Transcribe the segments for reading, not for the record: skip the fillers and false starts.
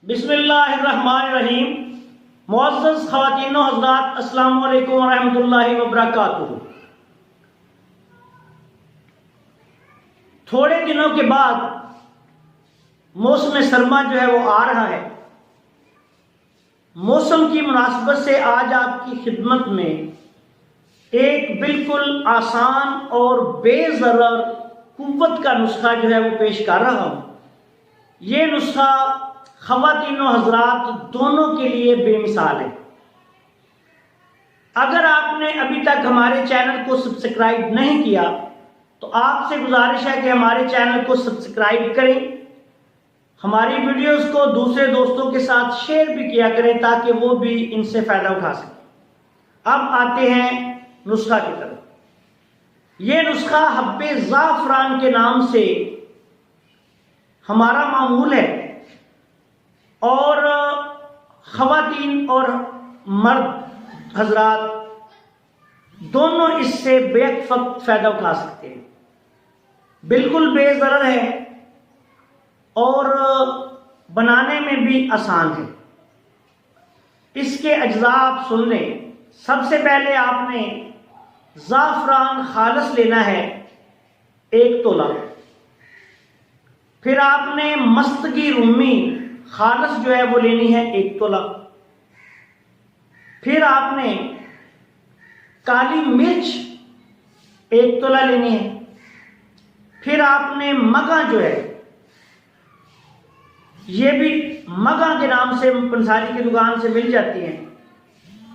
بسم اللہ الرحمن الرحیم۔ معزز خواتین و حضرات، السلام علیکم ورحمۃ اللہ وبرکاتہ۔ تھوڑے دنوں کے بعد موسم سرما جو ہے وہ آ رہا ہے۔ موسم کی مناسبت سے آج آپ کی خدمت میں ایک بالکل آسان اور بے ضرر قوت کا نسخہ جو ہے وہ پیش کر رہا ہوں۔ یہ نسخہ خواتین و حضرات دونوں کے لیے بے مثال ہے۔ اگر آپ نے ابھی تک ہمارے چینل کو سبسکرائب نہیں کیا تو آپ سے گزارش ہے کہ ہمارے چینل کو سبسکرائب کریں، ہماری ویڈیوز کو دوسرے دوستوں کے ساتھ شیئر بھی کیا کریں تاکہ وہ بھی ان سے فائدہ اٹھا سکیں۔ اب آتے ہیں نسخہ کی طرف۔ یہ نسخہ حب زعفران کے نام سے ہمارا معمول ہے اور خواتین اور مرد حضرات دونوں اس سے بیک وقت فائدہ اٹھا سکتے ہیں۔ بالکل بے ضرر ہے اور بنانے میں بھی آسان ہے۔ اس کے اجزاء آپ سن لیں۔ سب سے پہلے آپ نے زعفران خالص لینا ہے 1 تولہ۔ پھر آپ نے مستگی رومی خالص جو ہے وہ لینی ہے 1 تولہ۔ پھر آپ نے کالی مرچ 1 تولہ لینی ہے۔ پھر آپ نے مگا جو ہے، یہ بھی مگا کے نام سے پنساری کی دکان سے مل جاتی ہیں،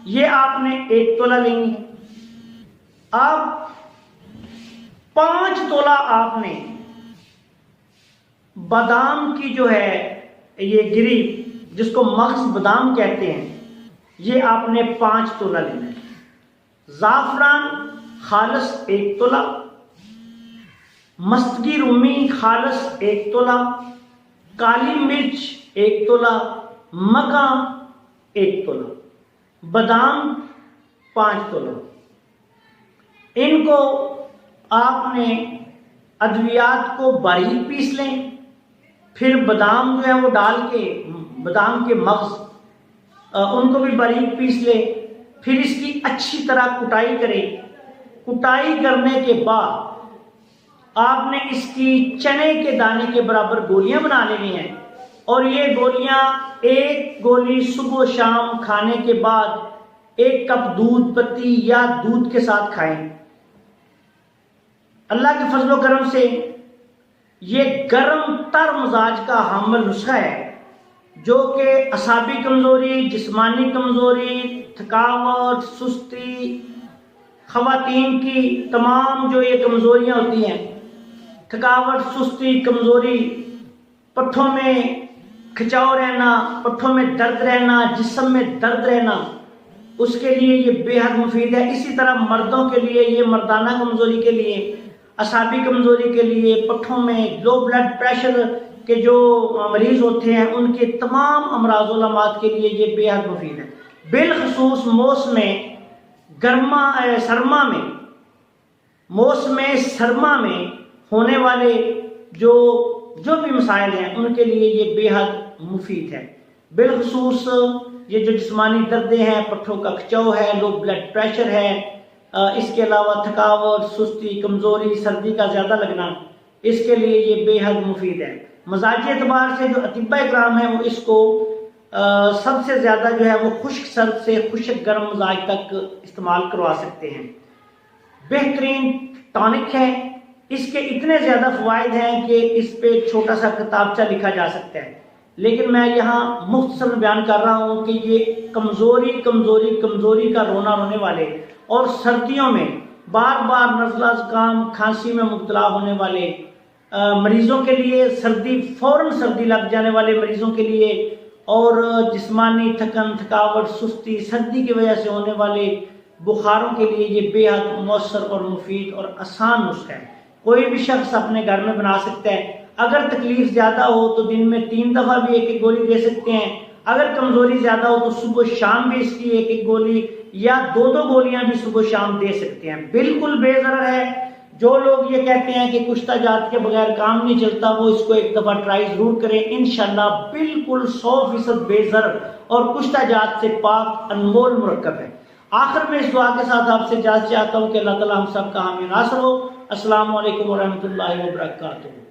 یہ آپ نے 1 تولہ لینی ہے۔ اب 5 تولہ آپ نے بادام کی جو ہے یہ گری، جس کو مغز بادام کہتے ہیں، یہ آپ نے 5 تولہ لینا ہے۔ زعفران خالص 1 تولہ، مستگی رومی خالص 1 تولہ، کالی مرچ 1 تولہ، مگا 1 تولہ، بادام 5 تولہ۔ ان کو آپ نے ادویات کو باریک پیس لیں، پھر بادام جو ہے وہ ڈال کے بادام کے مغز ان کو بھی باریک پیس لیں، پھر اس کی اچھی طرح کٹائی کریں۔ کٹائی کرنے کے بعد آپ نے اس کی چنے کے دانے کے برابر گولیاں بنا لینی ہیں، اور یہ گولیاں 1 گولی صبح و شام کھانے کے بعد 1 کپ دودھ پتی یا دودھ کے ساتھ کھائیں۔ اللہ کے فضل و کرم سے یہ گرم تر مزاج کا حامل نسخہ ہے جو کہ اعصابی کمزوری، جسمانی کمزوری، تھکاوٹ، سستی، خواتین کی تمام جو یہ کمزوریاں ہوتی ہیں، تھکاوٹ، سستی، کمزوری، پٹھوں میں کھچاؤ رہنا، پٹھوں میں درد رہنا، جسم میں درد رہنا، اس کے لیے یہ بے حد مفید ہے۔ اسی طرح مردوں کے لیے یہ مردانہ کمزوری کے لیے، اعصابی کمزوری کے لیے، پٹھوں میں لو بلڈ پریشر کے جو مریض ہوتے ہیں ان کے تمام امراض و علامات کے لیے یہ بے حد مفید ہے۔ بالخصوص موسم سرما میں ہونے والے جو بھی مسائل ہیں ان کے لیے یہ بے حد مفید ہے۔ بالخصوص یہ جو جسمانی دردیں ہیں، پٹھوں کا کھچاؤ ہے، لو بلڈ پریشر ہے، اس کے علاوہ تھکاوٹ، سستی، کمزوری، سردی کا زیادہ لگنا، اس کے لیے یہ بے حد مفید ہے۔ مزاجی اعتبار سے جو اطباء کرام ہیں وہ اس کو سب سے زیادہ جو ہے وہ خشک سرد سے خشک گرم مزاج تک استعمال کروا سکتے ہیں۔ بہترین ٹانک ہے، اس کے اتنے زیادہ فوائد ہیں کہ اس پہ ایک چھوٹا سا کتابچہ لکھا جا سکتا ہے، لیکن میں یہاں مختصر بیان کر رہا ہوں کہ یہ کمزوری کا رونا رونے والے اور سردیوں میں بار بار نزلہ زکام کھانسی میں مبتلا ہونے والے مریضوں کے لیے، فوراً سردی لگ جانے والے مریضوں کے لیے، اور جسمانی تھکن، تھکاوٹ، سستی، سردی کی وجہ سے ہونے والے بخاروں کے لیے یہ بے حد مؤثر اور مفید اور آسان نسخہ ہے۔ کوئی بھی شخص اپنے گھر میں بنا سکتا ہے۔ اگر تکلیف زیادہ ہو تو دن میں 3 دفعہ بھی 1 گولی دے سکتے ہیں۔ اگر کمزوری زیادہ ہو تو صبح و شام بھی اس کی 1 گولی یا 2 گولیاں بھی صبح و شام دے سکتے ہیں۔ بالکل بے ضرر ہے، جو لوگ یہ کہتے ہیں کہ کشتہ جات کے بغیر کام نہیں چلتا، وہ اس کو ایک دفعہ ٹرائی ضرور کریں، انشاءاللہ بالکل 100% بے ضرر اور کشتہ جات سے پاک انمول مرکب ہے۔ آخر میں اس دعا کے ساتھ آپ سے اجازت چاہتا ہوں کہ اللہ تعالیٰ ہم سب کا حامی ناصر ہو۔ السلام علیکم ورحمۃ اللہ وبرکاتہ۔